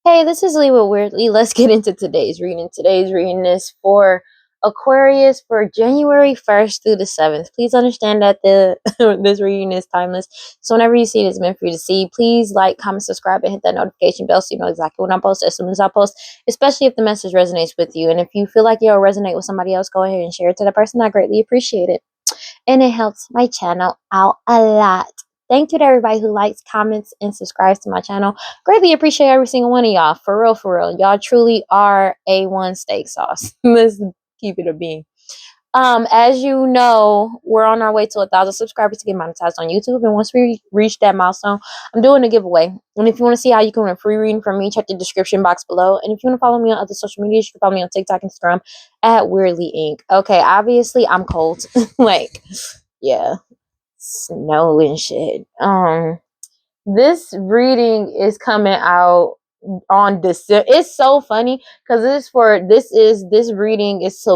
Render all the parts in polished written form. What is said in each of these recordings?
Hey, this is Lee with WeirdLee. Let's get into today's reading. Today's reading is for Aquarius for January 1st through the 7th. Please understand that the this reading is timeless. So whenever you see it, it's meant for you to see. Please like, comment, subscribe, and hit that notification bell so you know exactly when I post as soon as I post, especially if the message resonates with you. And if you feel like you'll resonate with somebody else, go ahead and share it to the person. I greatly appreciate it. And it helps my channel out a lot. Thank you to everybody who likes, comments, and subscribes to my channel. Greatly appreciate every single one of y'all. For real, for real. Y'all truly are A1 steak sauce. Let's keep it a bean. As you know, we're on our way to 1,000 subscribers to get monetized on YouTube. And once we reach that milestone, I'm doing a giveaway. And if you want to see how you can win a free reading from me, check the description box below. And if you want to follow me on other social media, you can follow me on TikTok and Instagram at WeirdLee Inc. Okay, obviously I'm cold. Like, yeah, snow and shit. This reading is coming out on December. It's so funny because this reading is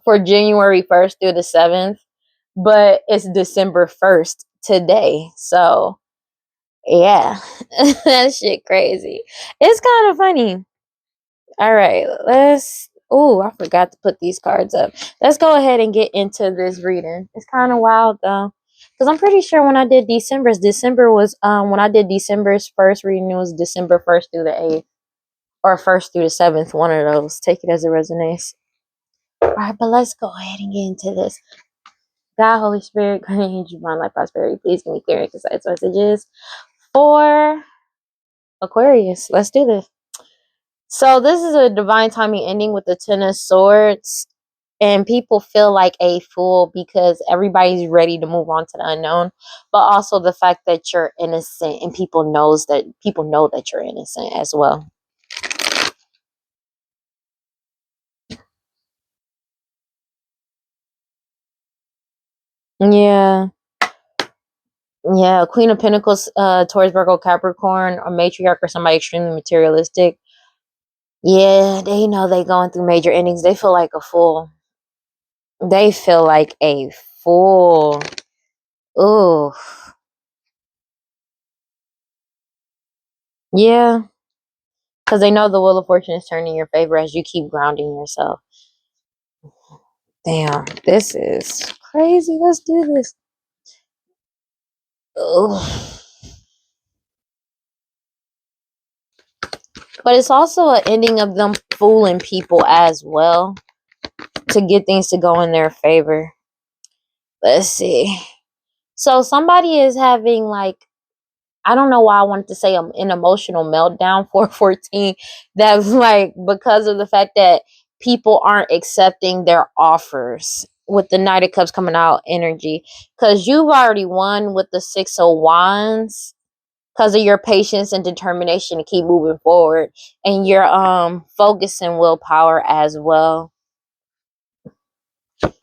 for January 1st through the 7th, but it's December 1st today. So, yeah, that shit crazy. It's kind of funny. All right, I forgot to put these cards up. Let's go ahead and get into this reading. It's kind of wild though. Because I'm pretty sure when I did when I did December's first reading, it was December 1st through the 8th. Or 1st through the 7th, one of those. Take it as it resonates. Alright, but let's go ahead and get into this. God, Holy Spirit, grant you divine life, prosperity. Please give me clear and concise messages for Aquarius. Let's do this. So this is a divine timing ending with the Ten of Swords. And people feel like a fool because everybody's ready to move on to the unknown. But also the fact that you're innocent and people know that you're innocent as well. Yeah. Yeah, Queen of Pentacles, Taurus, Virgo, Capricorn, a matriarch or somebody extremely materialistic. Yeah, they know they going through major endings. They feel like a fool. They feel like a fool. Ooh. Yeah. Because they know the wheel of fortune is turning in your favor as you keep grounding yourself. Damn, this is crazy. Let's do this. Ugh. But it's also an ending of them fooling people as well to get things to go in their favor. Let's see. So somebody is having like, I don't know why I wanted to say an emotional meltdown for 14. That's like because of the fact that people aren't accepting their offers with the Knight of Cups coming out energy. Because you've already won with the Six of Wands because of your patience and determination to keep moving forward. And your focus and willpower as well.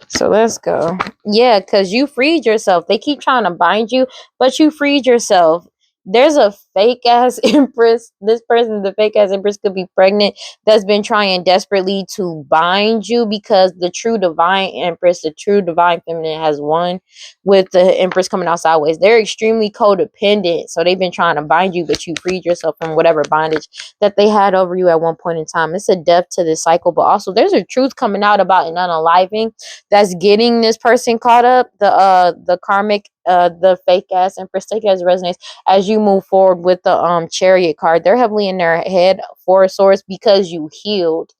So let's go. Yeah, because you freed yourself. They keep trying to bind you, but you freed yourself. There's a fake ass empress. This person, the fake ass empress, could be pregnant. That's been trying desperately to bind you because the true divine empress, the true divine feminine, has won with the empress coming out sideways. They're extremely codependent, so they've been trying to bind you, but you freed yourself from whatever bondage that they had over you at one point in time. It's a death to this cycle, but also there's a truth coming out about an unaliving that's getting this person caught up. The karmic, the fake ass empress, take it as resonates as you move forward with the Chariot card. They're heavily in their head for swords because you healed.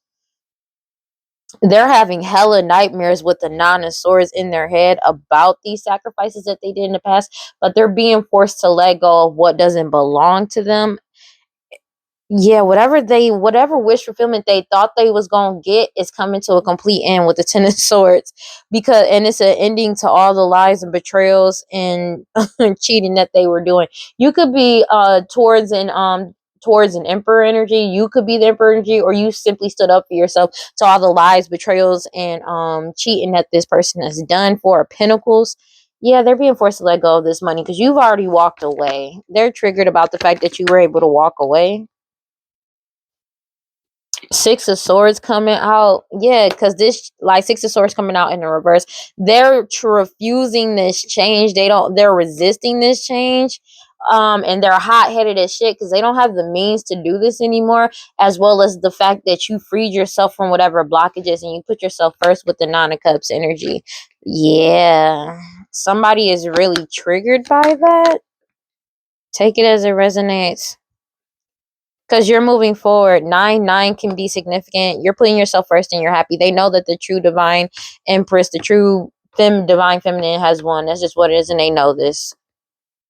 They're having hella nightmares with the Nine of Swords in their head about these sacrifices that they did in the past, but they're being forced to let go of what doesn't belong to them. Yeah, whatever wish fulfillment they thought they was gonna get is coming to a complete end with the Ten of Swords, and it's an ending to all the lies and betrayals and cheating that they were doing. You could be towards an emperor energy. You could be the emperor energy, or you simply stood up for yourself to all the lies, betrayals, and cheating that this person has done. For Pentacles. Yeah, they're being forced to let go of this money because you've already walked away. They're triggered about the fact that you were able to walk away. Six of Swords coming out. Yeah, because this, like, Six of Swords coming out in the reverse. They're refusing this change. They're resisting this change. and they're hot-headed as shit because they don't have the means to do this anymore, as well as the fact that you freed yourself from whatever blockages and you put yourself first with the Nine of Cups energy. Yeah, somebody is really triggered by that. Take it as it resonates. Because you're moving forward. 9 can be significant. You're putting yourself first and you're happy. They know that the true divine empress, the true divine feminine has won. That's just what it is, and they know this.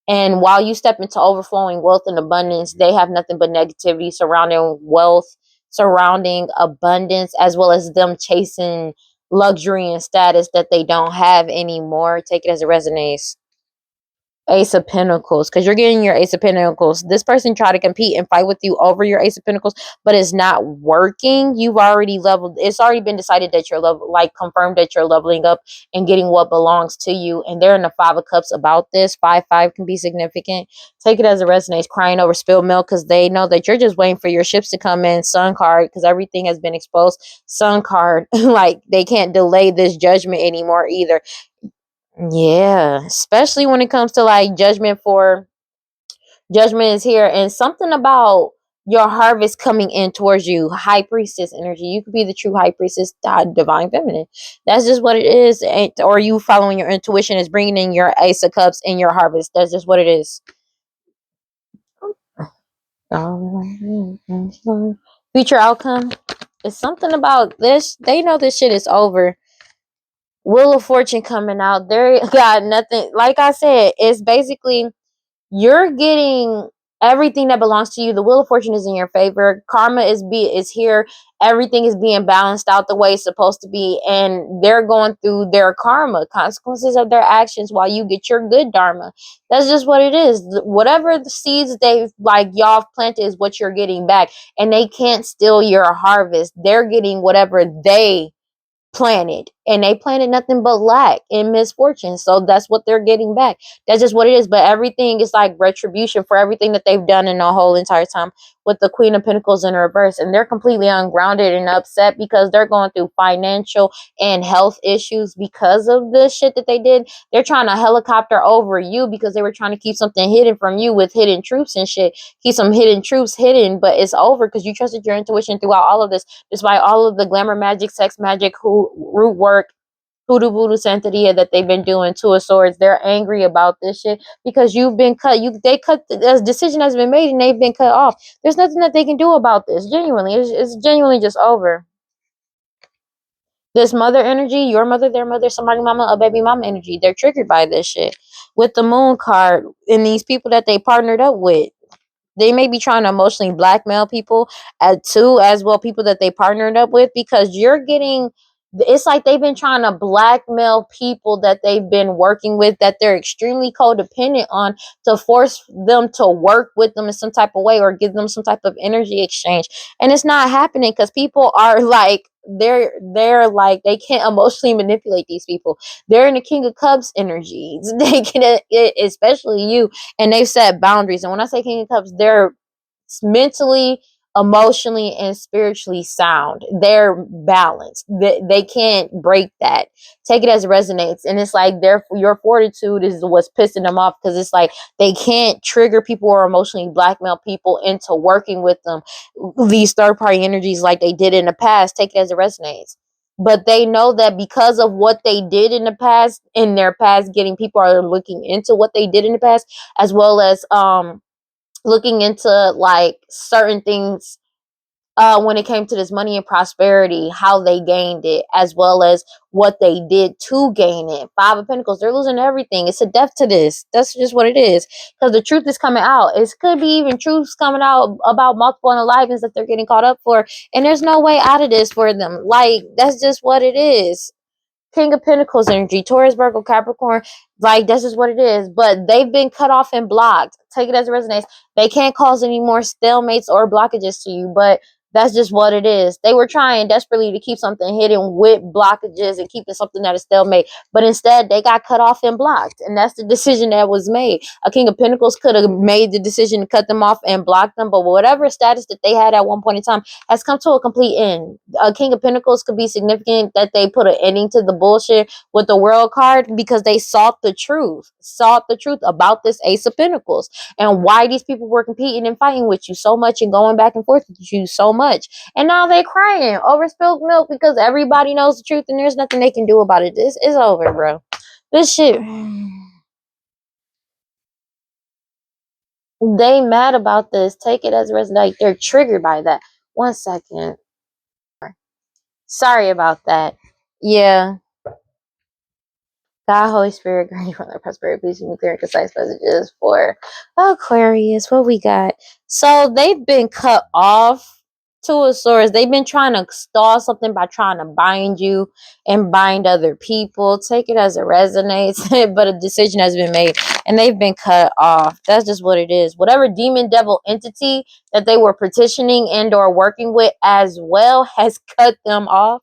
And while you step into overflowing wealth and abundance, they have nothing but negativity surrounding wealth, surrounding abundance, as well as them chasing luxury and status that they don't have anymore. Take it as it resonates. Ace of Pentacles, because you're getting your Ace of Pentacles. This person tried to compete and fight with you over your Ace of Pentacles, but it's not working. You've already leveled. It's already been decided that you're confirmed that you're leveling up and getting what belongs to you. And they're in the Five of Cups about this. 5 can be significant. Take it as it resonates. Crying over spilled milk because they know that you're just waiting for your ships to come in. Sun card, because everything has been exposed. Sun card, like they can't delay this judgment anymore either. Yeah, especially when it comes to like judgment is here, and something about your harvest coming in towards you. High priestess energy. You could be the true high priestess, divine feminine. That's just what it is. Or you following your intuition is bringing in your Ace of Cups in your harvest. That's just what it is. Future outcome is something about this. They know this shit is over. Wheel of Fortune coming out. They got nothing. Like I said, it's basically you're getting everything that belongs to you. The Wheel of Fortune is in your favor. Karma is here. Everything is being balanced out the way it's supposed to be, and they're going through their karma, consequences of their actions, while you get your good dharma. That's just what it is. Whatever the seeds they've y'all planted is what you're getting back, and they can't steal your harvest. They're getting whatever they planted, and they planted nothing but lack and misfortune, so that's what they're getting back. That's just what it is. But everything is like retribution for everything that they've done in the whole entire time, with the Queen of Pentacles in reverse, and they're completely ungrounded and upset because they're going through financial and health issues because of the shit that they did. They're trying to helicopter over you because they were trying to keep something hidden from you with hidden truths and shit, keep some hidden truths hidden, but it's over because you trusted your intuition throughout all of this, despite all of the glamour magic, sex magic, root work, hoodoo voodoo santeria that they've been doing. Two of Swords. They're angry about this shit because you've been cut. They cut. The decision has been made and they've been cut off. There's nothing that they can do about this. Genuinely, it's genuinely just over. This mother energy, your mother, their mother, somebody mama, a baby mama energy. They're triggered by this shit. With the Moon card and these people that they partnered up with. They may be trying to emotionally blackmail people too, as well, people that they partnered up with, because you're getting, it's like they've been trying to blackmail people that they've been working with, that they're extremely codependent on, to force them to work with them in some type of way or give them some type of energy exchange. And it's not happening because people are like, they're like, they can't emotionally manipulate these people. They're in the King of Cups energies. They can, especially you, and they've set boundaries. And when I say King of Cups, they're mentally, emotionally, and spiritually sound. They're balanced. They can't break that. Take it as it resonates. And it's like your fortitude is what's pissing them off, because it's like they can't trigger people or emotionally blackmail people into working with them, these third party energies, like they did in the past. Take it as it resonates. But they know that because of what they did in the past, in their past, getting people are looking into what they did in the past, as well as looking into like certain things when it came to this money and prosperity, how they gained it, as well as what they did to gain it. Five of Pentacles, they're losing everything. It's a death to this. That's just what it is. Because the truth is coming out. It could be even truths coming out about multiple unaliveness that they're getting caught up for. And there's no way out of this for them. Like, that's just what it is. King of Pentacles energy, Taurus, Virgo, Capricorn, like that's just what it is. But they've been cut off and blocked. Take it as it resonates. They can't cause any more stalemates or blockages to you, but That's just what it is. They were trying desperately to keep something hidden with blockages and keeping something that is stalemate, but instead they got cut off and blocked. And that's the decision that was made. A King of Pentacles could have made the decision to cut them off and block them, but whatever status that they had at one point in time has come to a complete end. A King of Pentacles could be significant that they put an ending to the bullshit with the World card because they sought the truth about this Ace of Pentacles and why these people were competing and fighting with you so much and going back and forth with you so much. And now they're crying over spilled milk because everybody knows the truth and there's nothing they can do about it. This is over, bro. This shit. They mad about this. Take it as a resonate. They're triggered by that. 1 second. Sorry about that. Yeah. God, Holy Spirit, grant you from the prosperity, please give me clear and concise messages for Aquarius. What we got? So they've been cut off. Two of Swords. They've been trying to stall something by trying to bind you and bind other people. Take it as it resonates, but a decision has been made and they've been cut off. That's just what it is. Whatever demon devil entity that they were petitioning and or working with as well has cut them off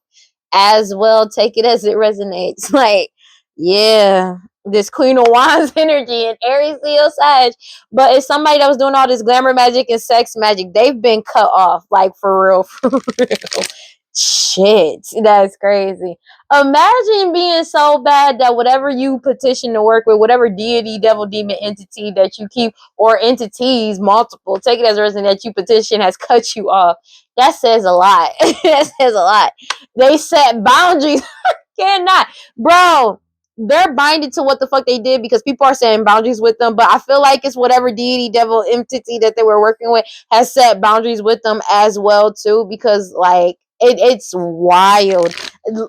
as well. Take it as it resonates. Like, yeah, this Queen of Wands energy and Aries, Leo, Sag, but it's somebody that was doing all this glamour magic and sex magic. They've been cut off, like for real, for real. Shit, that's crazy. Imagine being so bad that whatever you petition to work with, whatever deity, devil, demon entity that you keep, or entities, multiple, take it as a reason that you petition has cut you off. That says a lot. That says a lot. They set boundaries. Cannot, bro. They're binded to what the fuck they did because people are setting boundaries with them. But I feel like it's whatever deity, devil, entity that they were working with has set boundaries with them as well too. Because like it's wild.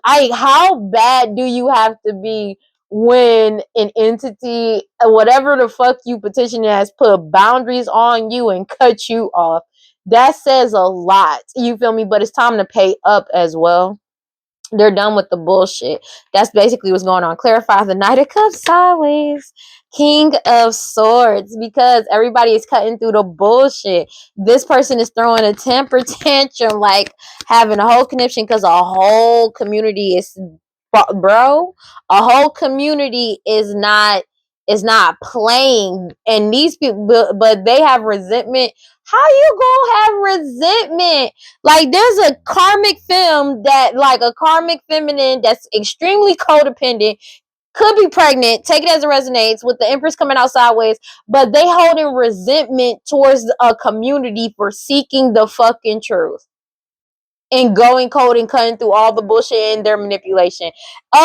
Like how bad do you have to be when an entity, whatever the fuck you petition has, put boundaries on you and cut you off? That says a lot. You feel me? But it's time to pay up as well. They're done with the bullshit. That's basically what's going on. Clarify the Knight of Cups sideways. King of Swords. Because everybody is cutting through the bullshit. This person is throwing a temper tantrum. Like having a whole conniption because a whole community is... Bro, a whole community is not playing. And these people... But they have resentment. How you gonna have resentment? Like there's a karmic film that like a karmic feminine that's extremely codependent, could be pregnant, take it as it resonates, with the Empress coming out sideways, but they holding resentment towards a community for seeking the fucking truth and going cold and cutting through all the bullshit and their manipulation.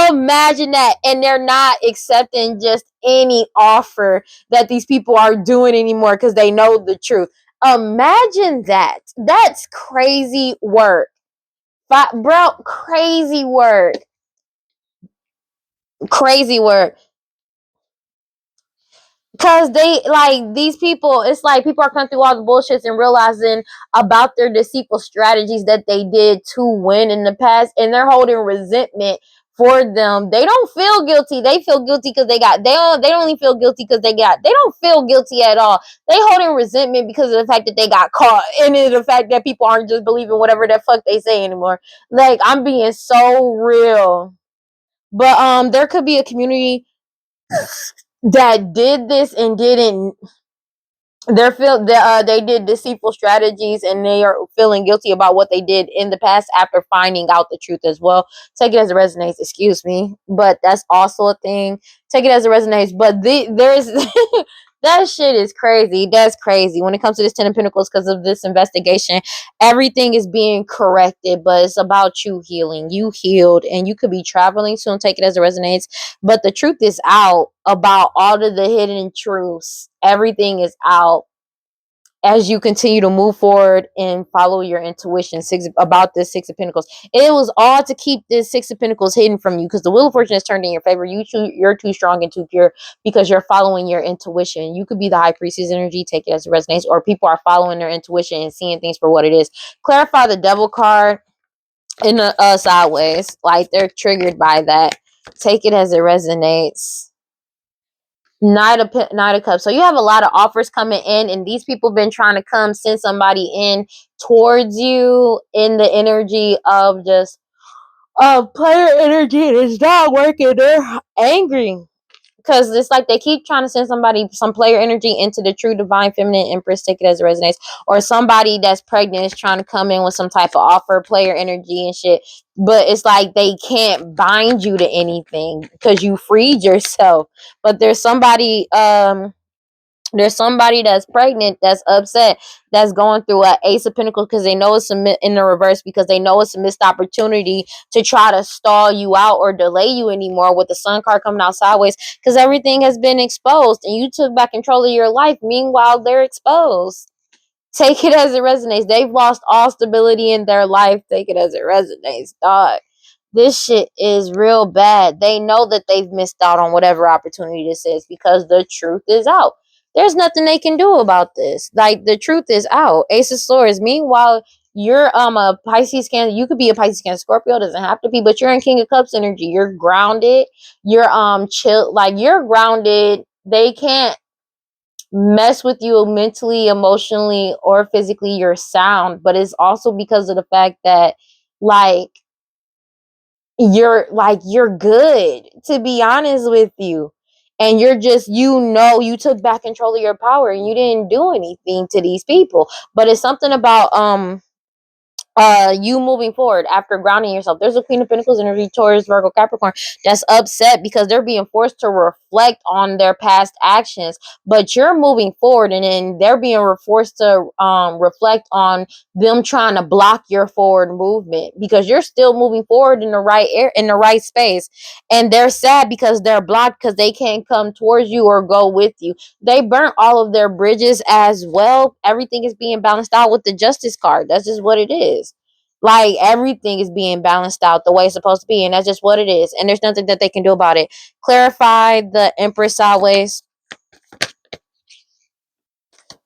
Imagine that. And they're not accepting just any offer that these people are doing anymore because they know the truth. Imagine that. That's crazy work. Bro, crazy work. Crazy work. Because they, like, these people, it's like people are coming through all the bullshits and realizing about their deceitful strategies that they did to win in the past, and they're holding resentment for them. They don't feel guilty. They feel guilty because they don't only feel guilty because they don't feel guilty at all. They holding resentment because of the fact that they got caught, and the fact that people aren't just believing whatever the fuck they say anymore. Like, I'm being so real. But there could be a community that did this and didn't. They did deceitful strategies and they are feeling guilty about what they did in the past after finding out the truth as well. Take it as it resonates, excuse me, but that's also a thing. Take it as it resonates, but there's that shit is crazy. That's crazy when it comes to this 10 of Pentacles. Because of this investigation, everything is being corrected, but it's about you healing. You healed and you could be traveling soon. Take it as it resonates, but the truth is out about all of the hidden truths. Everything is out as you continue to move forward and follow your intuition. About this 6 of Pentacles, it was all to keep this 6 of Pentacles hidden from you because the Wheel of Fortune is turned in your favor. You're too strong and too pure because you're following your intuition. You could be the High Priestess energy, take it as it resonates, or people are following their intuition and seeing things for what it is. Clarify the Devil card in the sideways, like they're triggered by that. Take it as it resonates. Knight of Cups. So you have a lot of offers coming in, and these people been trying to send somebody in towards you in the energy of just player energy, and it's not working. They're angry because it's like they keep trying to send some player energy into the true divine feminine empress. Take it as it resonates. Or somebody that's pregnant is trying to come in with some type of offer, player energy and shit, but it's like they can't bind you to anything because you freed yourself. But there's somebody that's pregnant, that's upset, that's going through an Ace of Pentacles because they know it's in the reverse, because they know it's a missed opportunity to try to stall you out or delay you anymore, with the Sun card coming out sideways, because everything has been exposed and you took back control of your life. Meanwhile, they're exposed. Take it as it resonates. They've lost all stability in their life. Take it as it resonates, dog. This shit is real bad. They know that they've missed out on whatever opportunity this is, because the truth is out. There's nothing they can do about this. Like, the truth is out. Ace of Swords. Meanwhile, you're a Pisces Cancer. You could be a Pisces Cancer Scorpio. Doesn't have to be, but you're in King of Cups energy. You're grounded. You're chill. Like, you're grounded. They can't mess with you mentally, emotionally, or physically. You're sound. But it's also because of the fact that, like, you're good, to be honest with you, and you're just, you took back control of your power and you didn't do anything to these people. But it's something about you moving forward after grounding yourself. There's a Queen of Pentacles energy, Taurus, Virgo, Capricorn, that's upset because they're being forced to reflect on their past actions. But you're moving forward, and then they're being forced to reflect on them trying to block your forward movement, because you're still moving forward in the right space. And they're sad because they're blocked, because they can't come towards you or go with you. They burnt all of their bridges as well. Everything is being balanced out with the Justice card. That's just what it is. Like, everything is being balanced out the way it's supposed to be, and that's just what it is. And there's nothing that they can do about it. Clarify the Empress sideways.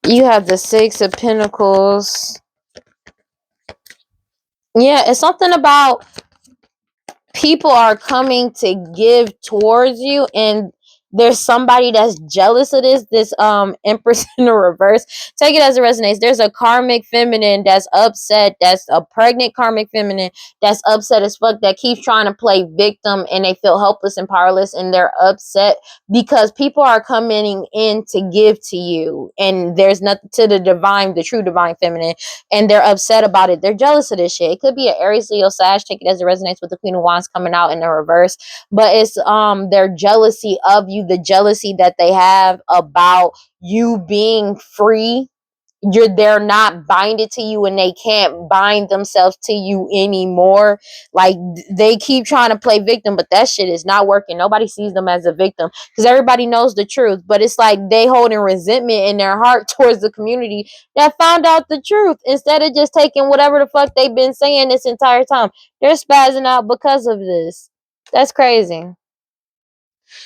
You have the Six of Pentacles. Yeah, it's something about people are coming to give towards you, and there's somebody that's jealous of this Empress in the reverse. Take it as it resonates. There's a karmic feminine that's upset, that's a pregnant karmic feminine that's upset as fuck, that keeps trying to play victim, and they feel helpless and powerless, and they're upset because people are coming in to give to you, and there's nothing to the true divine feminine, and they're upset about it. They're jealous of this shit. It could be an Aries, Leo, Sag. Take it as it resonates with the Queen of Wands coming out in the reverse. But it's their jealousy of you, the jealousy that they have about you being free. They're not binded to you, and they can't bind themselves to you anymore. Like, they keep trying to play victim, but that shit is not working. Nobody sees them as a victim because everybody knows the truth. But it's like they holding resentment in their heart towards the community that found out the truth, instead of just taking whatever the fuck they've been saying this entire time. They're spazzing out because of this. That's crazy.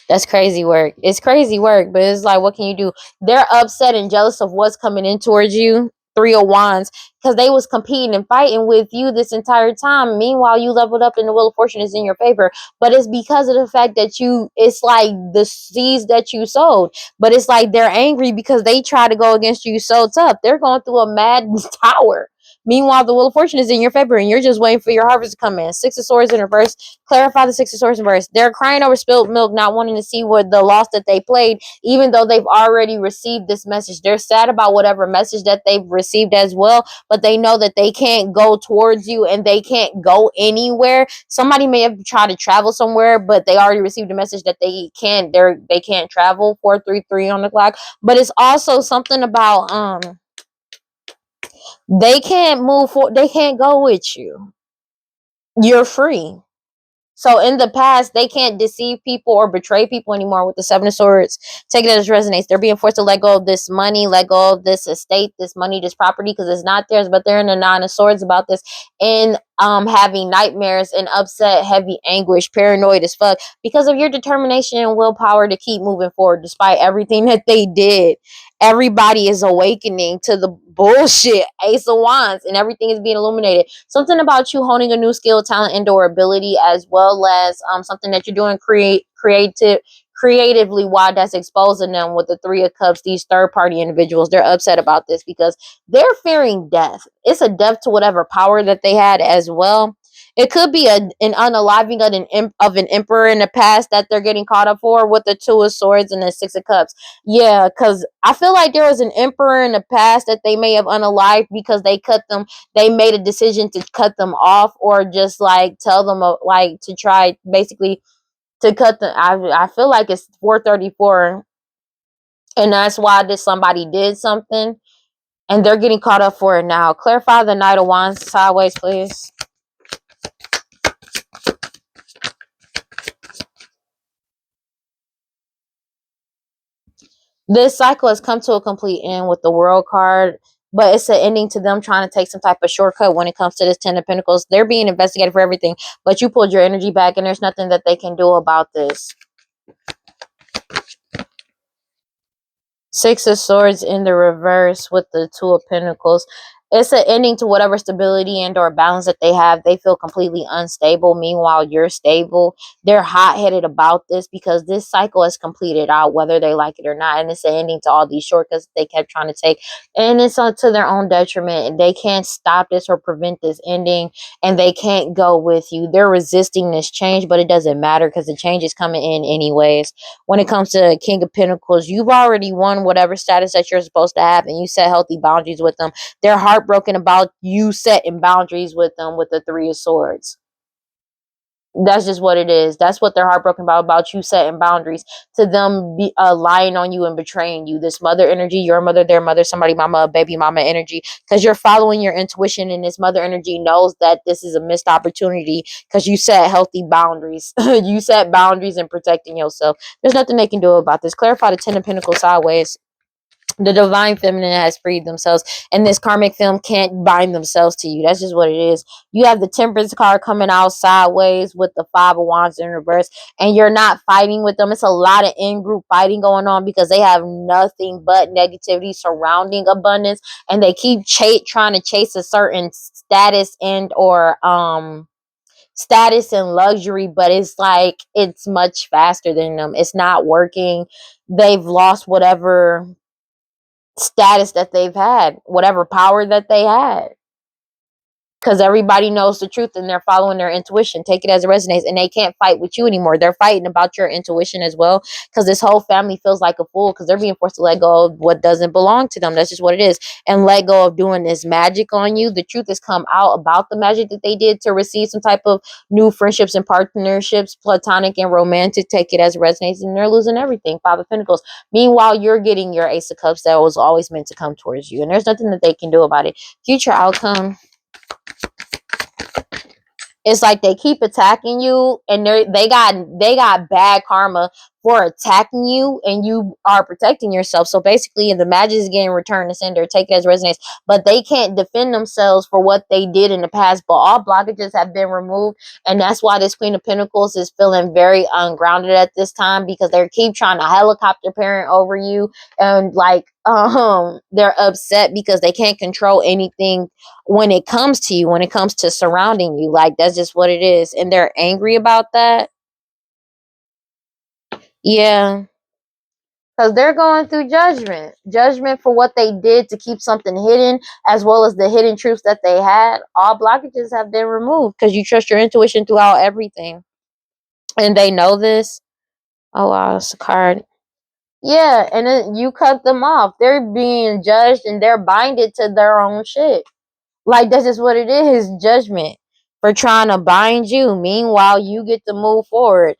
That's crazy work. It's crazy work, but it's like, what can you do? They're upset and jealous of what's coming in towards you. Three of Wands, because they was competing and fighting with you this entire time. Meanwhile, you leveled up and the Wheel of Fortune is in your favor. But it's because of the fact that it's like the seeds that you sowed. But it's like they're angry because they try to go against you so tough. They're going through a mad tower. Meanwhile, the Wheel of Fortune is in your favor, and you're just waiting for your harvest to come in. Six of Swords in reverse. Clarify the Six of Swords in reverse. They're crying over spilled milk, not wanting to see what the loss that they played, even though they've already received this message. They're sad about whatever message that they've received as well, but they know that they can't go towards you, and they can't go anywhere. Somebody may have tried to travel somewhere, but they already received a message that they can't travel. 433 on the clock. But it's also something about they can't move forward. They can't go with you. You're free. So in the past, they can't deceive people or betray people anymore with the Seven of Swords. Take it as it resonates. They're being forced to let go of this money, let go of this estate, this money, this property, because it's not theirs, but they're in the Nine of Swords about this, and having nightmares and upset, heavy anguish, paranoid as fuck, because of your determination and willpower to keep moving forward despite everything that they did. Everybody is awakening to the bullshit. Ace of Wands, and everything is being illuminated. Something about you honing a new skill, talent, and or ability, as well as something that you're doing creatively why that's exposing them with the Three of Cups. These third party individuals, they're upset about this because they're fearing death. It's a death to whatever power that they had as well. It could be an unaliving of an emperor in the past that they're getting caught up for with the Two of Swords and the Six of Cups. Yeah, because I feel like there was an emperor in the past that they may have unalived because they cut them. They made a decision to cut them off, or just like tell them like to try basically to cut them. I feel like it's 434, and that's why this somebody did something, and they're getting caught up for it now. Clarify the Knight of Wands sideways, please. This cycle has come to a complete end with the World card, but it's an ending to them trying to take some type of shortcut when it comes to this Ten of Pentacles. They're being investigated for everything, but you pulled your energy back, and there's nothing that they can do about this. Six of Swords in the reverse with the Two of Pentacles. It's an ending to whatever stability and or balance that they have. They feel completely unstable. Meanwhile, you're stable. They're hot-headed about this because this cycle is completed out, whether they like it or not. And it's an ending to all these shortcuts they kept trying to take. And it's to their own detriment. And they can't stop this or prevent this ending. And they can't go with you. They're resisting this change, but it doesn't matter because the change is coming in anyways. When it comes to King of Pentacles, you've already won whatever status that you're supposed to have, and you set healthy boundaries with them. They're heartbroken about you setting boundaries with them with the Three of Swords. That's just what it is. That's what they're heartbroken about you setting boundaries, to them lying on you and betraying you. This mother energy, your mother, their mother, somebody mama, baby mama energy, because you're following your intuition, and this mother energy knows that this is a missed opportunity because you set healthy boundaries. You set boundaries in protecting yourself. There's nothing they can do about this. Clarify the Ten of Pentacles sideways. The divine feminine has freed themselves, and this karmic film can't bind themselves to you. That's just what it is. You have the Temperance card coming out sideways with the Five of Wands in reverse, and you're not fighting with them. It's a lot of in-group fighting going on because they have nothing but negativity surrounding abundance, and they keep trying to chase a certain status and or status and luxury, but it's like it's much faster than them. It's not working. They've lost whatever status that they've had, whatever power that they had, because everybody knows the truth and they're following their intuition. Take it as it resonates, and they can't fight with you anymore. They're fighting about your intuition as well, because this whole family feels like a fool because they're being forced to let go of what doesn't belong to them. That's just what it is, and let go of doing this magic on you. The truth has come out about the magic that they did to receive some type of new friendships and partnerships, platonic and romantic. Take it as it resonates, and they're losing everything. Five of Pentacles. Meanwhile, you're getting your Ace of Cups that was always meant to come towards you, and there's nothing that they can do about it. Future outcome. It's like they keep attacking you, and they got bad karma for attacking you, and you are protecting yourself. So basically, the magic is getting returned to sender. Take it as resonates, but they can't defend themselves for what they did in the past. But all blockages have been removed, and that's why this Queen of Pentacles is feeling very ungrounded at this time, because they keep trying to helicopter parent over you, and like they're upset because they can't control anything when it comes to you, when it comes to surrounding you. Like, that's just what it is, and they're angry about that. Yeah, because they're going through judgment for what they did to keep something hidden, as well as the hidden truths that they had. All blockages have been removed because you trust your intuition throughout everything, and they know this. Oh wow, it's a card. Yeah, and then you cut them off. They're being judged, and they're binded to their own shit. Like, that's just what it is, judgment for trying to bind you. Meanwhile, you get to move forward.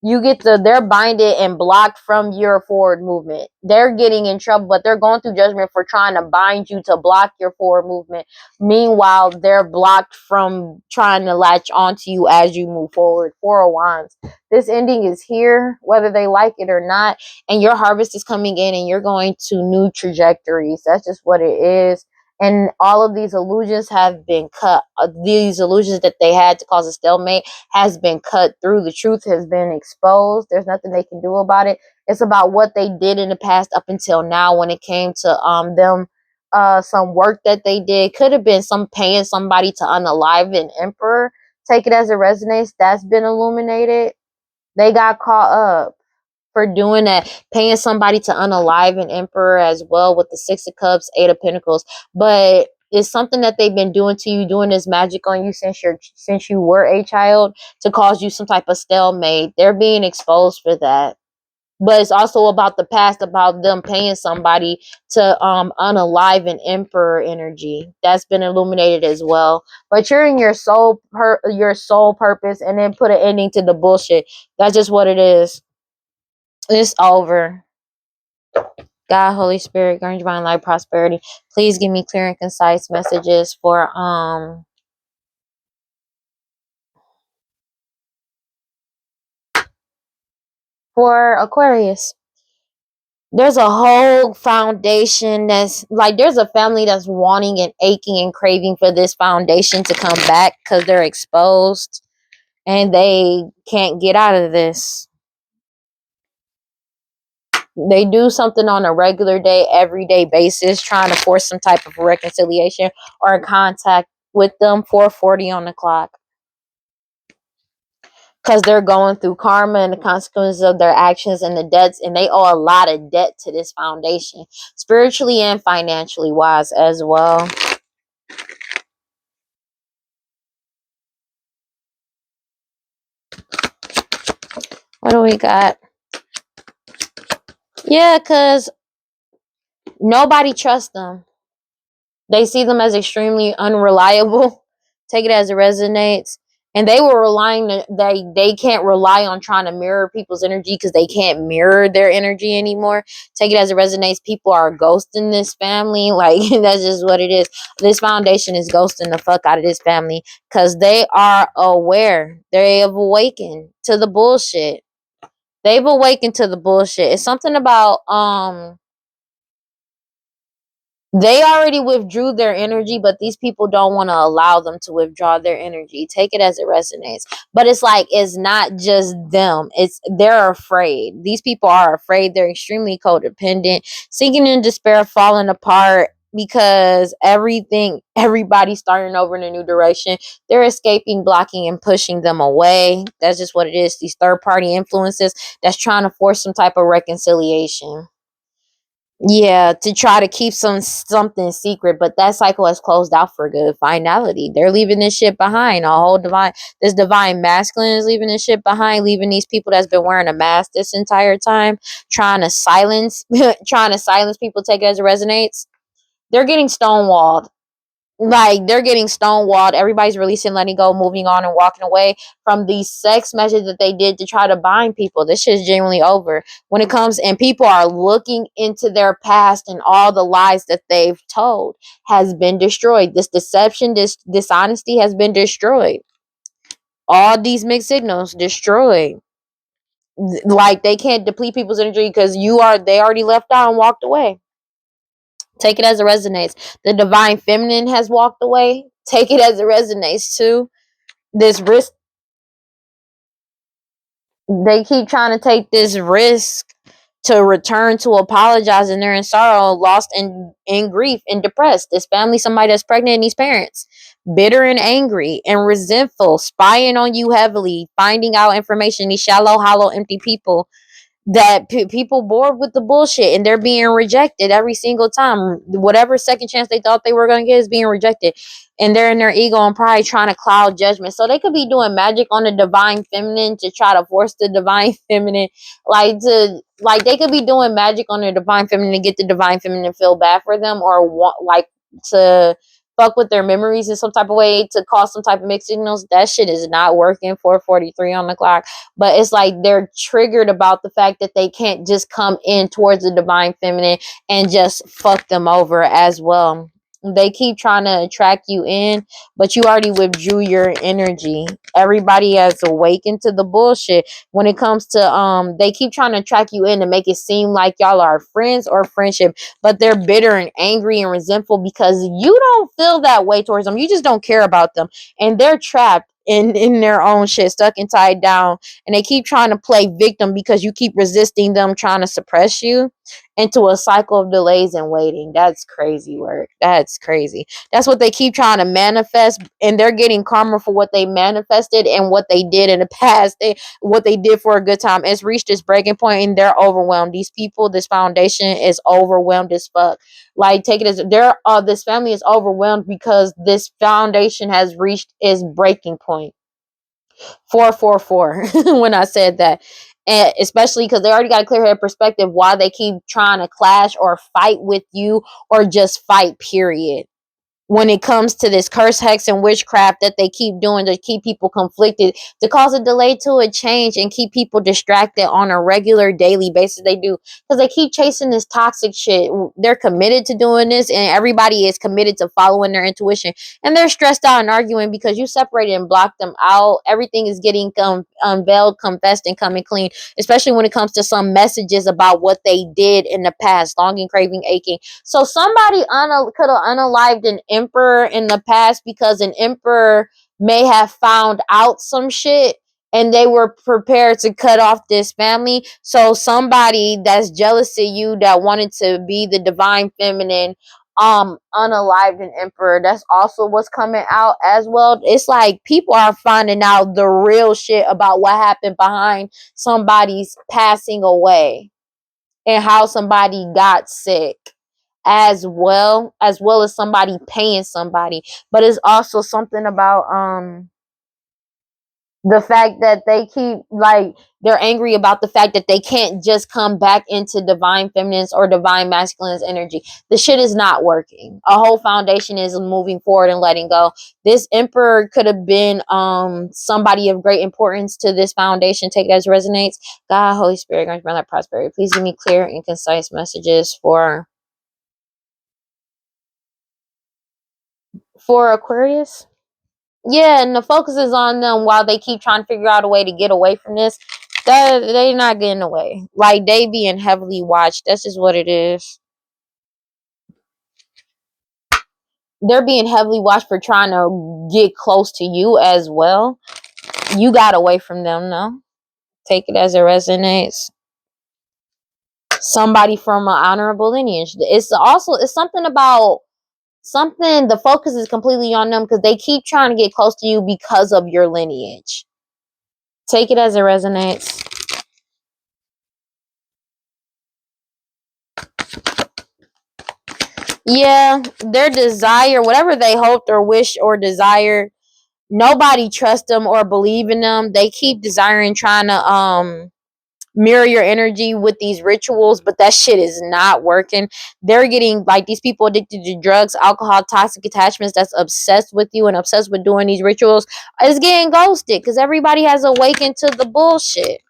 They're binded and blocked from your forward movement. They're getting in trouble, but they're going through judgment for trying to bind you to block your forward movement. Meanwhile, they're blocked from trying to latch onto you as you move forward. Four of Wands. This ending is here, whether they like it or not, and your harvest is coming in, and you're going to new trajectories. That's just what it is. And all of these illusions have been cut. These illusions that they had to cause a stalemate has been cut through. The truth has been exposed. There's nothing they can do about it. It's about what they did in the past up until now, when it came to them some work that they did. Could have been some paying somebody to unalive an emperor. Take it as it resonates. That's been illuminated. They got caught up. for doing that, paying somebody to unalive an emperor as well with the Six of Cups, Eight of Pentacles. But it's something that they've been doing to you, doing this magic on you since you were a child to cause you some type of stalemate. They're being exposed for that. But it's also about the past, about them paying somebody to unalive an emperor energy. That's been illuminated as well. But you're in your soul purpose, and then put an ending to the bullshit. That's just what it is. It's over. God, Holy Spirit, guardian divine light, prosperity. Please give me clear and concise messages for Aquarius. There's a whole foundation that's like, there's a family that's wanting and aching and craving for this foundation to come back because they're exposed and they can't get out of this. They do something on a regular day, everyday basis, trying to force some type of reconciliation or contact with them. 4:40 on the clock. Because they're going through karma and the consequences of their actions and the debts, and they owe a lot of debt to this foundation, spiritually and financially wise as well. What do we got? Yeah, because nobody trusts them. They see them as extremely unreliable. Take it as it resonates. And they were relying, they can't rely on trying to mirror people's energy because they can't mirror their energy anymore. Take it as it resonates. People are ghosting this family. Like, that's just what it is. This foundation is ghosting the fuck out of this family because they are aware. They have awakened to the bullshit. They've awakened to the bullshit. It's something about they already withdrew their energy, but these people don't want to allow them to withdraw their energy. Take it as it resonates. But it's like, it's not just them. They're afraid. These people are afraid. They're extremely codependent, sinking in despair, falling apart because everybody's starting over in a new direction. They're escaping, blocking, and pushing them away. That's just what it is. These third-party influences that's trying to force some type of reconciliation. Yeah, to try to keep something secret, but that cycle has closed out for good. Finality. They're leaving this shit behind. This divine masculine is leaving this shit behind, leaving these people that's been wearing a mask this entire time, trying to silence, trying to silence people. Take it as it resonates. They're getting stonewalled. Like, they're getting stonewalled. Everybody's releasing, letting go, moving on, and walking away from these sex measures that they did to try to bind people. This shit is genuinely over. When it comes, and people are looking into their past, and all the lies that they've told has been destroyed. This deception, this dishonesty has been destroyed. All these mixed signals destroyed. Like, they can't deplete people's energy because they already left out and walked away. Take it as it resonates. The divine feminine has walked away. Take it as it resonates too. This risk, they keep trying to take this risk to return to apologize, and they're in sorrow, lost in grief and depressed. This family, somebody that's pregnant, and these parents, bitter and angry and resentful, spying on you heavily, finding out information. These shallow, hollow, empty people that people bored with the bullshit, and they're being rejected every single time. Whatever second chance they thought they were going to get is being rejected, and they're in their ego and pride trying to cloud judgment. So they could be doing magic on the divine feminine to try to force the divine feminine, like they could be doing magic on the divine feminine to get the divine feminine to feel bad for them, or want, like, to fuck with their memories in some type of way to cause some type of mixed signals. That shit is not working. 4:43 on the clock. But it's like they're triggered about the fact that they can't just come in towards the divine feminine and just fuck them over as well. They keep trying to attract you in, but you already withdrew your energy. Everybody has awakened to the bullshit when it comes to they keep trying to attract you in to make it seem like y'all are friends or friendship, but they're bitter and angry and resentful because you don't feel that way towards them. You just don't care about them, and they're trapped in their own shit, stuck and tied down, and they keep trying to play victim because you keep resisting them trying to suppress you into a cycle of delays and waiting. That's crazy work. That's crazy. That's what they keep trying to manifest, and they're getting karma for what they manifested and what they did in the past. What they did for a good time. It's reached this breaking point and they're overwhelmed. These people, this foundation is overwhelmed as fuck. Like, take it as this family is overwhelmed because this foundation has reached its breaking point. 444 when I said that. And especially because they already got a clear head perspective why they keep trying to clash or fight with you, or just fight, period, when it comes to this curse, hex, and witchcraft that they keep doing to keep people conflicted, to cause a delay to a change and keep people distracted on a regular daily basis. They do, because they keep chasing this toxic shit. They're committed to doing this, and everybody is committed to following their intuition, and they're stressed out and arguing because you separated and blocked them out. Everything is getting unveiled, confessed, and coming clean, especially when it comes to some messages about what they did in the past, longing, craving, aching. So somebody could have unalived an emperor in the past because an emperor may have found out some shit and they were prepared to cut off this family. So somebody that's jealous of you, that wanted to be the divine feminine, unalived an emperor. That's also what's coming out as well. It's like people are finding out the real shit about what happened behind somebody's passing away and how somebody got sick, as well as somebody paying somebody. But it's also something about the fact that they keep, like, they're angry about the fact that they can't just come back into divine feminine's or divine masculine's energy. The shit is not working. A whole foundation is moving forward and letting go. This emperor could have been somebody of great importance to this foundation. Take it as resonates. God, Holy Spirit, grant me that prosperity. Please give me clear and concise messages for Aquarius. Yeah, and the focus is on them while they keep trying to figure out a way to get away from this. That they not getting away. Like, they being heavily watched. That's just what it is. They're being heavily watched for trying to get close to you as well. You got away from them, no? Take it as it resonates. Somebody from an honorable lineage. It's something about something. The focus is completely on them because they keep trying to get close to you because of your lineage. Take it as it resonates. Yeah, their desire, whatever they hoped or wish or desire, nobody trusts them or believe in them. They keep desiring, trying to mirror your energy with these rituals, but that shit is not working. They're getting, like, these people addicted to drugs, alcohol, toxic attachments, that's obsessed with you and obsessed with doing these rituals, is getting ghosted because everybody has awakened to the bullshit.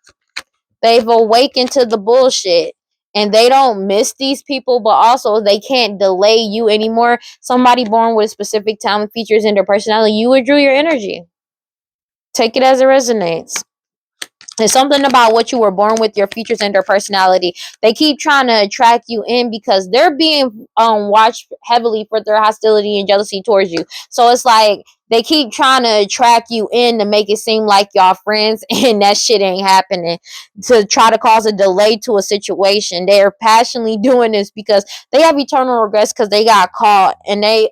They've awakened to the bullshit. And they don't miss these people, but also they can't delay you anymore. Somebody born with specific talent, features, in their personality, you withdrew your energy. Take it as it resonates. It's something about what you were born with, your features and their personality. They keep trying to attract you in because they're being watched heavily for their hostility and jealousy towards you. So it's like they keep trying to attract you in to make it seem like y'all friends, and that shit ain't happening. To try to cause a delay to a situation. They are passionately doing this because they have eternal regrets because they got caught, and they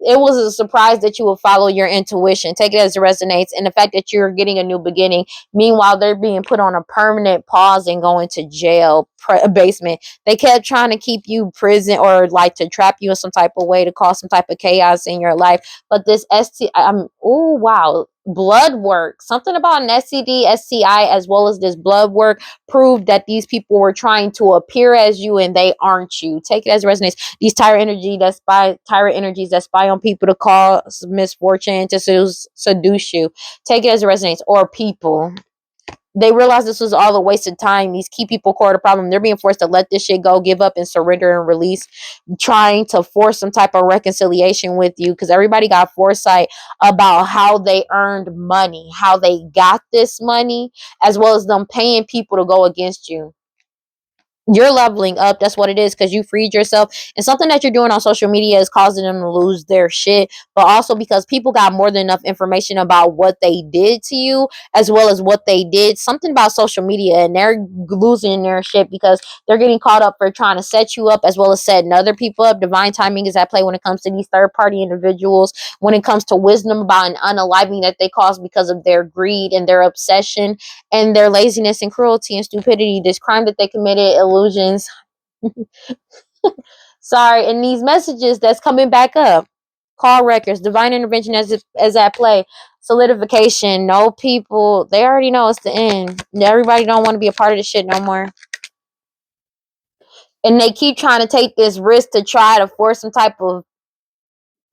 it was a surprise that you would follow your intuition. Take it as it resonates. And the fact that you're getting a new beginning. Meanwhile, they're being put on a permanent pause and going to jail basement. They kept trying to keep you prison, or like to trap you in some type of way to cause some type of chaos in your life. But this oh wow, blood work. Something about an STD, STI, as well as this blood work proved that these people were trying to appear as you and they aren't you. Take it as it resonates. These tyrant energies that spy on people to cause misfortune, to seduce you. Take it as it resonates. Or people. They realize this was all a waste of time. These key people core the problem. They're being forced to let this shit go, give up, and surrender and release, trying to force some type of reconciliation with you because everybody got foresight about how they earned money, how they got this money, as well as them paying people to go against you. You're leveling up. That's what it is, because you freed yourself. And something that you're doing on social media is causing them to lose their shit. But also because people got more than enough information about what they did to you, as well as what they did. Something about social media, and they're losing their shit because they're getting caught up for trying to set you up as well as setting other people up. Divine timing is at play when it comes to these third party individuals. When it comes to wisdom about an unaliving that they caused because of their greed and their obsession and their laziness and cruelty and stupidity, this crime that they committed, illusions. Sorry, and these messages that's coming back up. Call records, divine intervention as at play, solidification. No, people, they already know it's the end. Everybody don't want to be a part of this shit no more. And they keep trying to take this risk to try to force some type of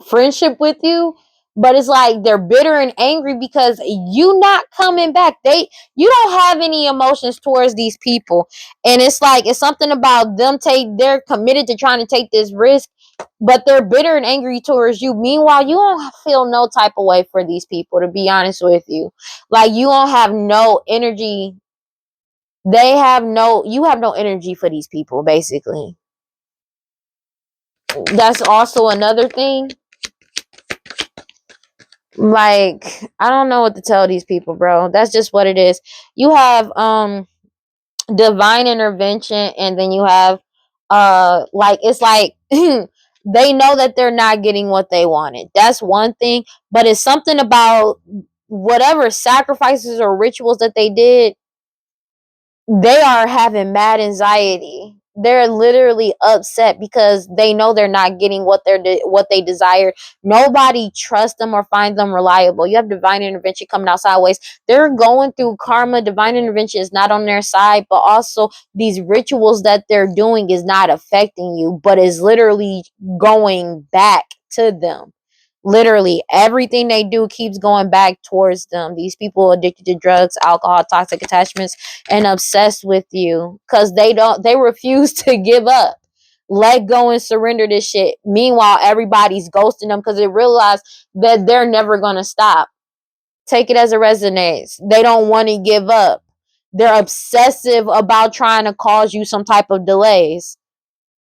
friendship with you, but it's like they're bitter and angry because you not coming back. You don't have any emotions towards these people, and it's like it's something about them. They're committed to trying to take this risk, but they're bitter and angry towards you. Meanwhile, you don't feel no type of way for these people, to be honest with you. Like, you don't have no energy. You have no energy for these people, basically. That's also another thing. Like, I don't know what to tell these people, bro. That's just what it is. You have divine intervention, and then you have like, it's like they know that they're not getting what they wanted. That's one thing, but it's something about whatever sacrifices or rituals that they did. They are having mad anxiety. They're literally upset because they know they're not getting what they desire. Nobody trusts them or finds them reliable. You have divine intervention coming out sideways. They're going through karma. Divine intervention is not on their side, but also these rituals that they're doing is not affecting you, but is literally going back to them. Literally everything they do keeps going back towards them. These people addicted to drugs, alcohol, toxic attachments, and obsessed with you because they refuse to give up, let go, and surrender this shit. Meanwhile, everybody's ghosting them because they realize that they're never gonna stop. Take it as it resonates. They don't want to give up. They're obsessive about trying to cause you some type of delays.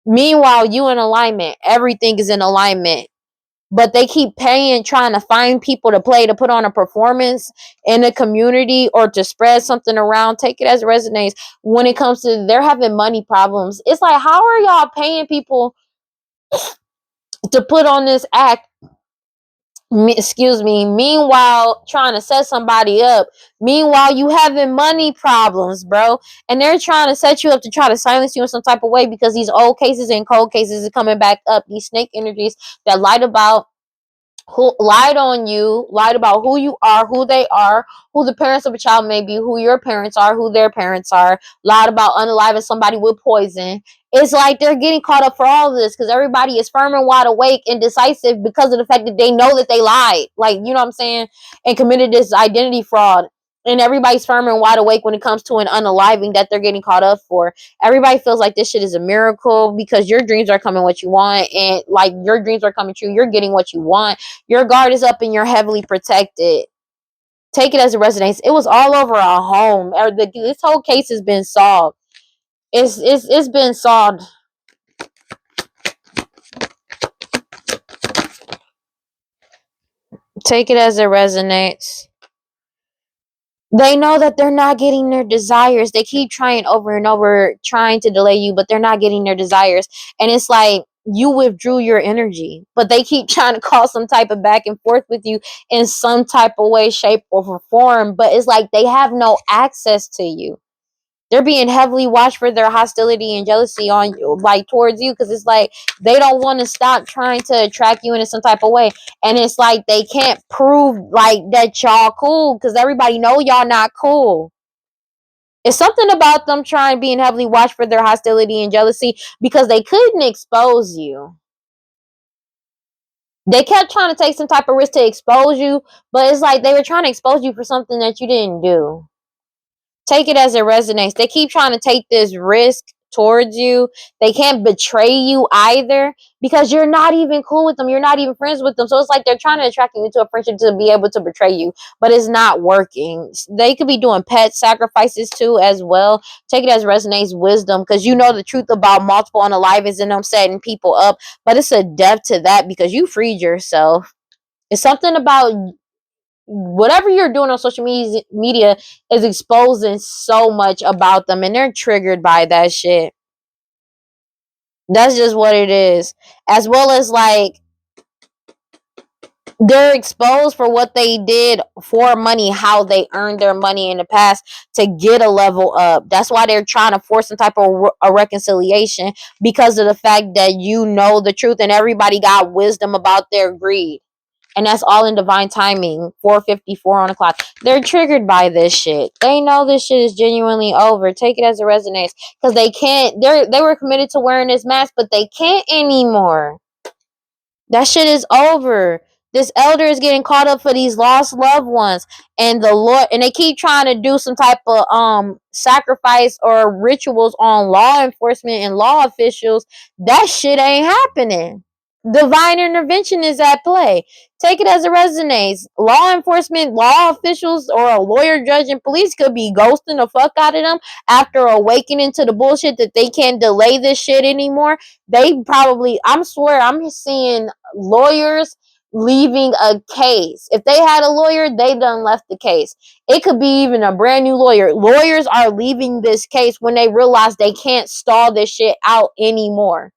Meanwhile, you in alignment. Everything is in alignment, but they keep paying, trying to find people to play, to put on a performance in the community or to spread something around. Take it as it resonates. When it comes to they're having money problems, it's like, how are y'all paying people to put on this act, excuse me, meanwhile trying to set somebody up? Meanwhile, you having money problems, bro, and they're trying to set you up to try to silence you in some type of way because these old cases and cold cases are coming back up. These snake energies that lied about, who lied on you, lied about who you are, who they are, who the parents of a child may be, who your parents are, who their parents are, lied about unaliving somebody with poison. It's like they're getting caught up for all of this because everybody is firm and wide awake and decisive because of the fact that they know that they lied. Like, you know what I'm saying? And committed this identity fraud. And everybody's firm and wide awake when it comes to an unaliving that they're getting caught up for. Everybody feels like this shit is a miracle because your dreams are coming what you want, and like your dreams are coming true. You're getting what you want. Your guard is up and you're heavily protected. Take it as it resonates. It was all over our home. This whole case has been solved. It's been solved. Take it as it resonates. They know that they're not getting their desires. They keep trying over and over, trying to delay you, but they're not getting their desires. And it's like you withdrew your energy, but they keep trying to call some type of back and forth with you in some type of way, shape, or form. But it's like they have no access to you. They're being heavily watched for their hostility and jealousy on you, like towards you, because it's like they don't want to stop trying to attract you into some type of way. And it's like they can't prove like that y'all cool because everybody know y'all not cool. It's something about them trying, being heavily watched for their hostility and jealousy because they couldn't expose you. They kept trying to take some type of risk to expose you, but it's like they were trying to expose you for something that you didn't do. Take it as it resonates. They keep trying to take this risk towards you. They can't betray you either because you're not even cool with them. You're not even friends with them. So it's like they're trying to attract you into a friendship to be able to betray you, but it's not working. They could be doing pet sacrifices too as well. Take it as resonates wisdom because you know the truth about multiple unalivings and them setting people up, but it's a depth to that because you freed yourself. It's something about whatever you're doing on social media is exposing so much about them and they're triggered by that shit. That's just what it is. As well as like they're exposed for what they did for money, how they earned their money in the past to get a level up. That's why they're trying to force some type of a reconciliation because of the fact that you know the truth and everybody got wisdom about their greed. And that's all in divine timing. 4:54 on the clock. They're triggered by this shit. They know this shit is genuinely over. Take it as it resonates. Because they can't, they were committed to wearing this mask, but they can't anymore. That shit is over. This elder is getting caught up for these lost loved ones. And the Lord, and they keep trying to do some type of sacrifice or rituals on law enforcement and law officials. That shit ain't happening. Divine intervention is at play. Take it as it resonates. Law enforcement, law officials, or a lawyer, judge, and police could be ghosting the fuck out of them after awakening to the bullshit that they can't delay this shit anymore. They probably, I'm swear, I'm seeing lawyers leaving a case. If they had a lawyer, they done left the case. It could be even a brand new lawyer. Lawyers are leaving this case when they realize they can't stall this shit out anymore.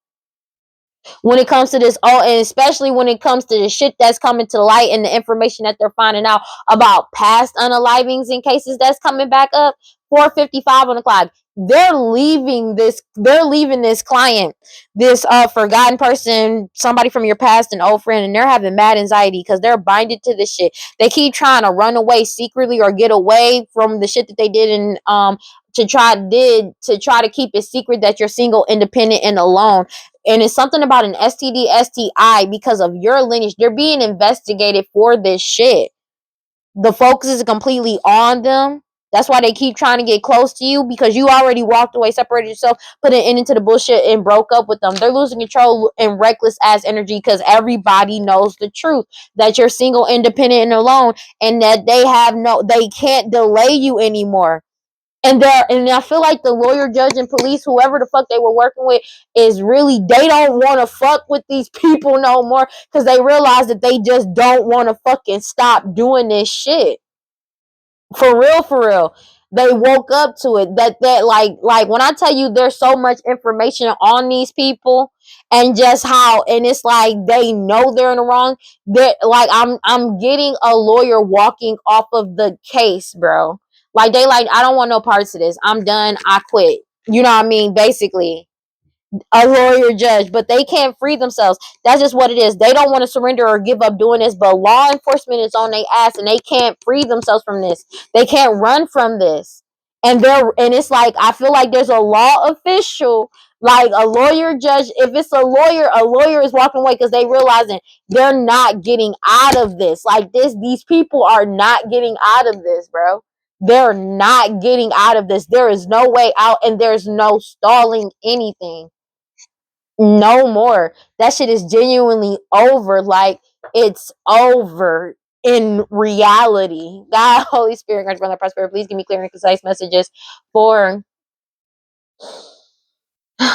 When it comes to this, oh, and especially when it comes to the shit that's coming to light and the information that they're finding out about past unalivings and cases that's coming back up. 4:55 on the clock. They're leaving this client, this forgotten person, somebody from your past, an old friend, and they're having mad anxiety because they're binded to this shit. They keep trying to run away secretly or get away from the shit that they did and to try to keep it secret that you're single, independent, and alone. And it's something about an STD, STI because of your lineage. They're being investigated for this shit. The focus is completely on them. That's why they keep trying to get close to you because you already walked away, separated yourself, put an end into the bullshit, and broke up with them. They're losing control and reckless ass energy because everybody knows the truth that you're single, independent, and alone, and that they can't delay you anymore. And I feel like the lawyer, judge, and police, whoever the fuck they were working with, is really, they don't want to fuck with these people no more because they realize that they just don't want to fucking stop doing this shit. For real, for real. They woke up to it. That like when I tell you there's so much information on these people and just how, and it's like they know they're in the wrong. That like I'm getting a lawyer walking off of the case, bro. Like they like, I don't want no parts of this. I'm done. I quit. You know what I mean? Basically a lawyer, judge, but they can't free themselves. That's just what it is. They don't want to surrender or give up doing this, but law enforcement is on their ass and they can't free themselves from this. They can't run from this. And it's like I feel like there's a law official, like a lawyer, judge. If it's a lawyer is walking away because they realizing they're not getting out of this. Like these people are not getting out of this, bro. They're not getting out of this. There is no way out and there's no stalling anything. No more. That shit is genuinely over. Like it's over in reality. God, Holy Spirit, God, brother, prosper. Please give me clear and concise messages for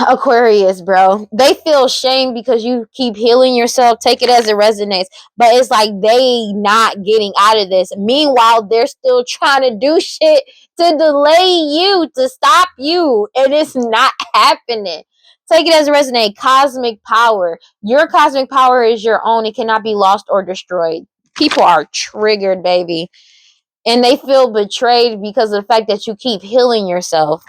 Aquarius, bro. They feel shame because you keep healing yourself. Take it as it resonates. But it's like they not getting out of this. Meanwhile, they're still trying to do shit to delay you, to stop you. And it's not happening. Take it as it resonates. Cosmic power. Your cosmic power is your own. It cannot be lost or destroyed. People are triggered, baby. And they feel betrayed because of the fact that you keep healing yourself.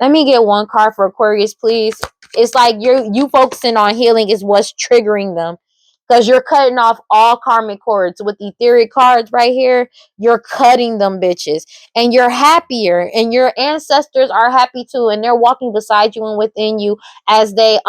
Let me get one card for Aquarius, please. It's like you focusing on healing is what's triggering them. Because you're cutting off all karmic cords. With the etheric cards right here, you're cutting them bitches. And you're happier. And your ancestors are happy too. And they're walking beside you and within you as they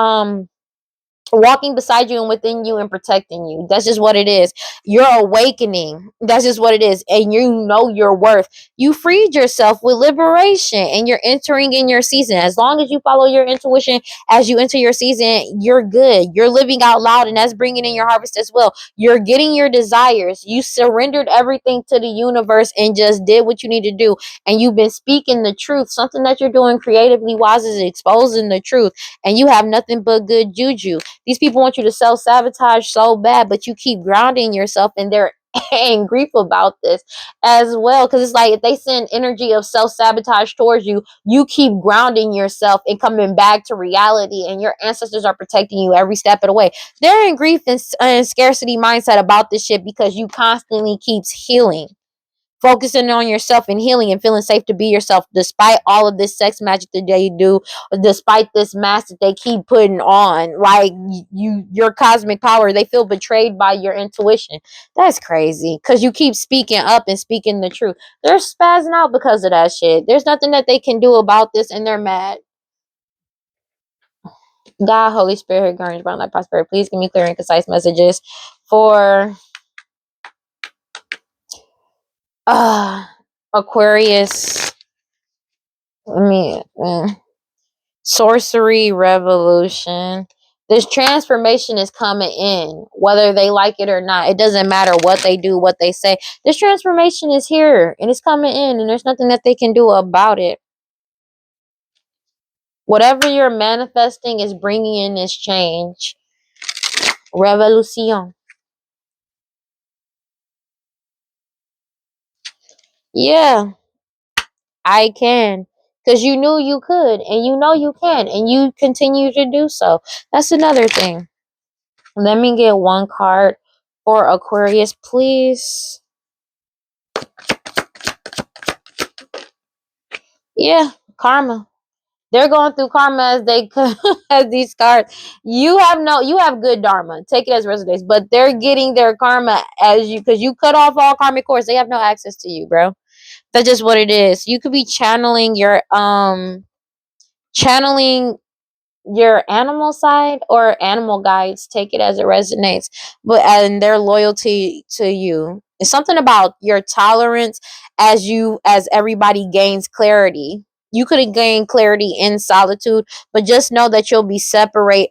walking beside you and within you and protecting you. That's just what it is. You're awakening. That's just what it is. And you know your worth. You freed yourself with liberation and you're entering in your season. As long as you follow your intuition as you enter your season, you're good. You're living out loud, and that's bringing in your harvest as well. You're getting your desires. You surrendered everything to the universe and just did what you need to do. And you've been speaking the truth. Something that you're doing creatively wise is exposing the truth. And you have nothing but good juju. These people want you to self-sabotage so bad, but you keep grounding yourself, and they're in grief about this as well. Because it's like if they send energy of self-sabotage towards you, you keep grounding yourself and coming back to reality, and your ancestors are protecting you every step of the way. They're in grief and scarcity mindset about this shit because you constantly keeps healing, focusing on yourself and healing and feeling safe to be yourself despite all of this sex magic that they do, despite this mask that they keep putting on. Like your cosmic power, they feel betrayed by your intuition. That's crazy because you keep speaking up and speaking the truth. They're spazzing out because of that shit. There's nothing that they can do about this, and they're mad. God, Holy Spirit, guardians, brown light, prosperity, please give me clear and concise messages for Aquarius. Let me sorcery revolution. This transformation is coming in, whether they like it or not. It doesn't matter what they do, what they say. This transformation is here and it's coming in, and there's nothing that they can do about it. Whatever you're manifesting is bringing in this change. Revolution. Yeah, I can. Because you knew you could, and you know you can, and you continue to do so. That's another thing. Let me get one card for Aquarius, please. Yeah, karma. They're going through karma as they as these cards. You have good dharma. Take it as resonates, but they're getting their karma as you, because you cut off all karmic cords. They have no access to you, bro. That's just what it is. You could be channeling your animal side or animal guides. Take it as it resonates, but and their loyalty to you. It's something about your tolerance as everybody gains clarity. You could have gained clarity in solitude, but just know that you'll be celebrating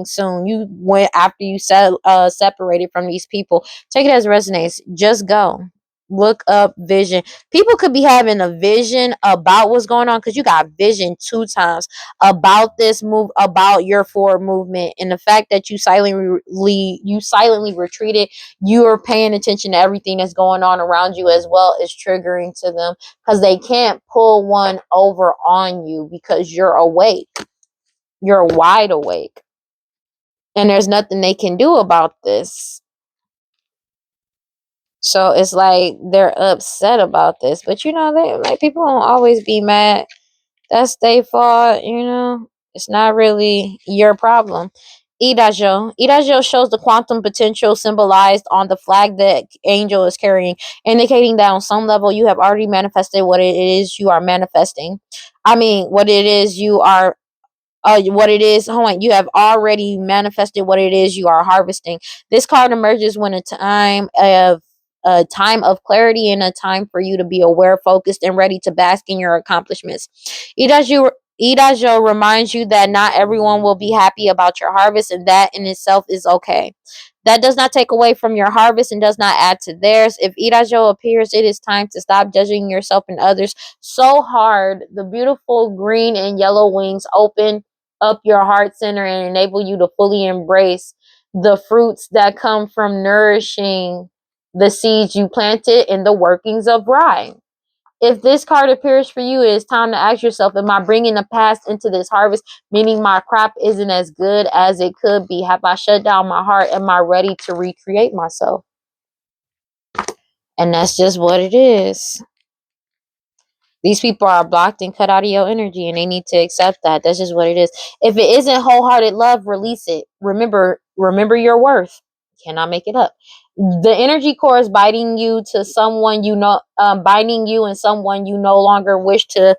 soon. You went after you separated from these people. Take it as it resonates. Just go look up vision. People could be having a vision about what's going on because you got vision 2 times about this move, about your forward movement, and the fact that you silently retreated. You are paying attention to everything that's going on around you as well, is triggering to them because they can't pull one over on you because you're awake. You're wide awake, and there's nothing they can do about this. So it's like they're upset about this, but they like, people don't always be mad. That's their fault. It's not really your problem. Idajo. Idajo shows the quantum potential symbolized on the flag that Angel is carrying, indicating that on some level you have already manifested what it is you are manifesting. I mean, what it is. Hold on, you have already manifested what it is you are harvesting. This card emerges when a time of clarity and a time for you to be aware, focused, and ready to bask in your accomplishments. Idajo reminds you that not everyone will be happy about your harvest, and that in itself is okay. That does not take away from your harvest and does not add to theirs. If Idajo appears, it is time to stop judging yourself and others so hard. The beautiful green and yellow wings open up your heart center and enable you to fully embrace the fruits that come from nourishing the seeds you planted in the workings of rye. If this card appears for you, it is time to ask yourself, am I bringing the past into this harvest, meaning my crop isn't as good as it could be? Have I shut down my heart? Am I ready to recreate myself? And that's just what it is. These people are blocked and cut out of your energy, and they need to accept that. That's just what it is. If it isn't wholehearted love, release it. Remember your worth. Cannot make it up. The energy core is binding you to someone binding you and someone you no longer wish to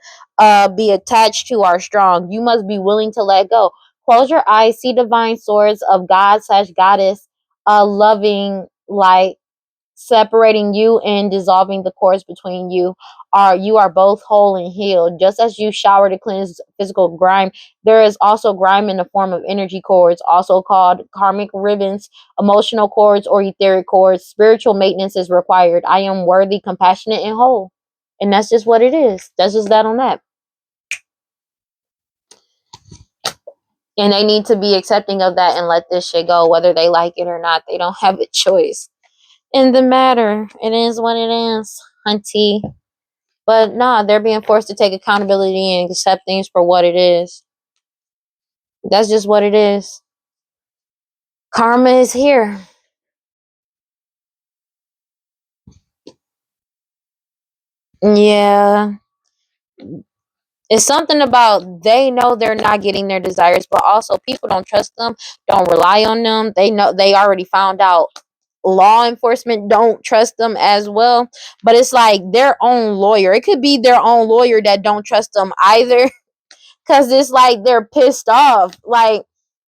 be attached to are strong. You must be willing to let go. Close your eyes, see divine swords of God slash goddess, loving light separating you and dissolving the cords between you. You are both whole and healed. Just as you shower to cleanse physical grime, there is also grime in the form of energy cords, also called karmic ribbons, emotional cords, or etheric cords. Spiritual maintenance is required. I am worthy, compassionate, and whole. And that's just what it is. That's just that on that. And they need to be accepting of that and let this shit go, whether they like it or not. They don't have a choice in the matter. It is what it is, hunty. But nah, they're being forced to take accountability and accept things for what it is. That's just what it is. Karma is here. Yeah. It's something about they know they're not getting their desires, but also people don't trust them, don't rely on them. They know they already found out law enforcement don't trust them as well. But it's like their own lawyer. It could be their own lawyer that don't trust them either. Cause it's like they're pissed off. Like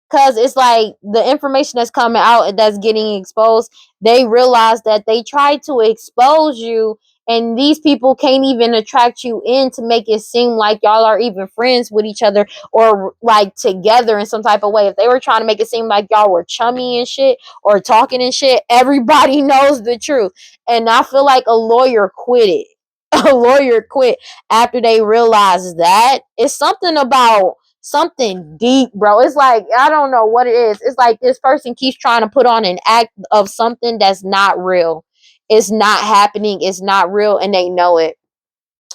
because it's like the information that's coming out and that's getting exposed, they realize that they tried to expose you, and these people can't even attract you in to make it seem like y'all are even friends with each other or like together in some type of way. If they were trying to make it seem like y'all were chummy and shit or talking and shit, everybody knows the truth. And I feel like a lawyer quit it. A lawyer quit after they realized that. It's something about something deep, bro. It's like I don't know what it is. It's like this person keeps trying to put on an act of something that's not real. It's not happening. It's not real, and they know it.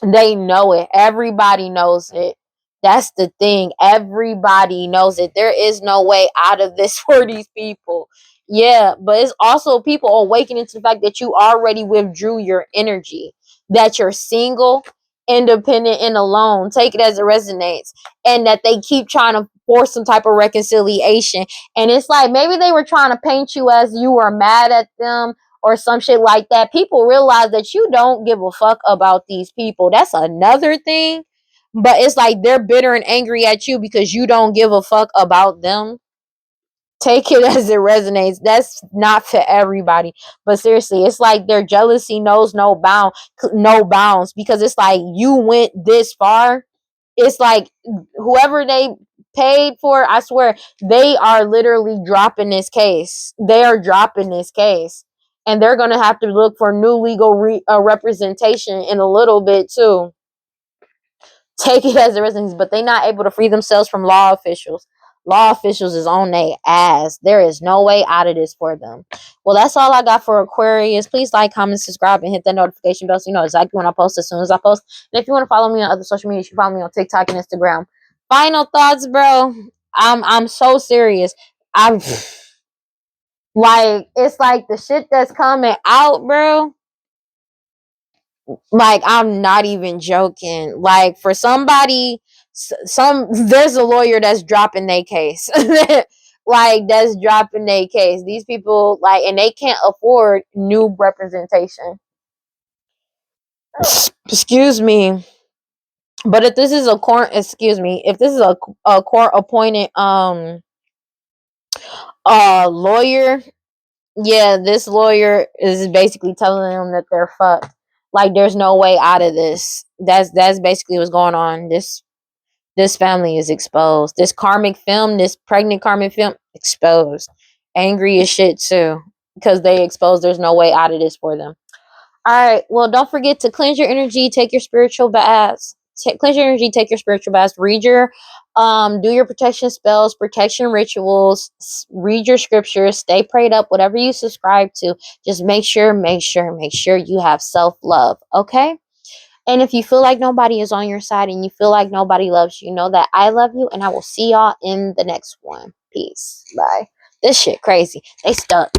They know it. Everybody knows it. That's the thing. Everybody knows it. There is no way out of this for these people. Yeah, but it's also people awakening to the fact that you already withdrew your energy, that you're single, independent, and alone. Take it as it resonates. And that they keep trying to force some type of reconciliation. And it's like maybe they were trying to paint you as you were mad at them or some shit like that. People realize that you don't give a fuck about these people. That's another thing. But it's like they're bitter and angry at you because you don't give a fuck about them. Take it as it resonates. That's not for everybody. But seriously, it's like their jealousy knows no bounds because it's like you went this far. It's like whoever they paid for, I swear, they are literally dropping this case. They are dropping this case. And they're going to have to look for new legal representation in a little bit too. Take it as it resonates, but they're not able to free themselves from law officials. Law officials is on their ass. There is no way out of this for them. Well, that's all I got for Aquarius. Please like, comment, subscribe, and hit that notification bell so you know exactly when I post as soon as I post. And if you want to follow me on other social media, you can follow me on TikTok and Instagram. Final thoughts, bro. I'm so serious. I'm like, it's like the shit that's coming out, bro. Like, I'm not even joking. Like, for somebody, there's a lawyer that's dropping their case. Like, that's dropping their case. These people, like, and they can't afford new representation. Excuse me. But if this is a court, excuse me, if this is a court appointed lawyer, yeah, this lawyer is basically telling them that they're fucked. Like there's no way out of this. That's basically what's going on. This family is exposed. This karmic film, this pregnant karmic film, exposed. Angry as shit too. Because they exposed there's no way out of this for them. Alright, well don't forget to cleanse your energy, take your spiritual baths. Cleanse your energy, take your spiritual baths, read your do your protection spells, protection rituals, read your scriptures, stay prayed up, whatever you subscribe to. Just make sure you have self-love, okay? And if you feel like nobody is on your side and you feel like nobody loves you, know that I love you, and I will see y'all in the next one. Peace. Bye. This shit crazy. They stuck.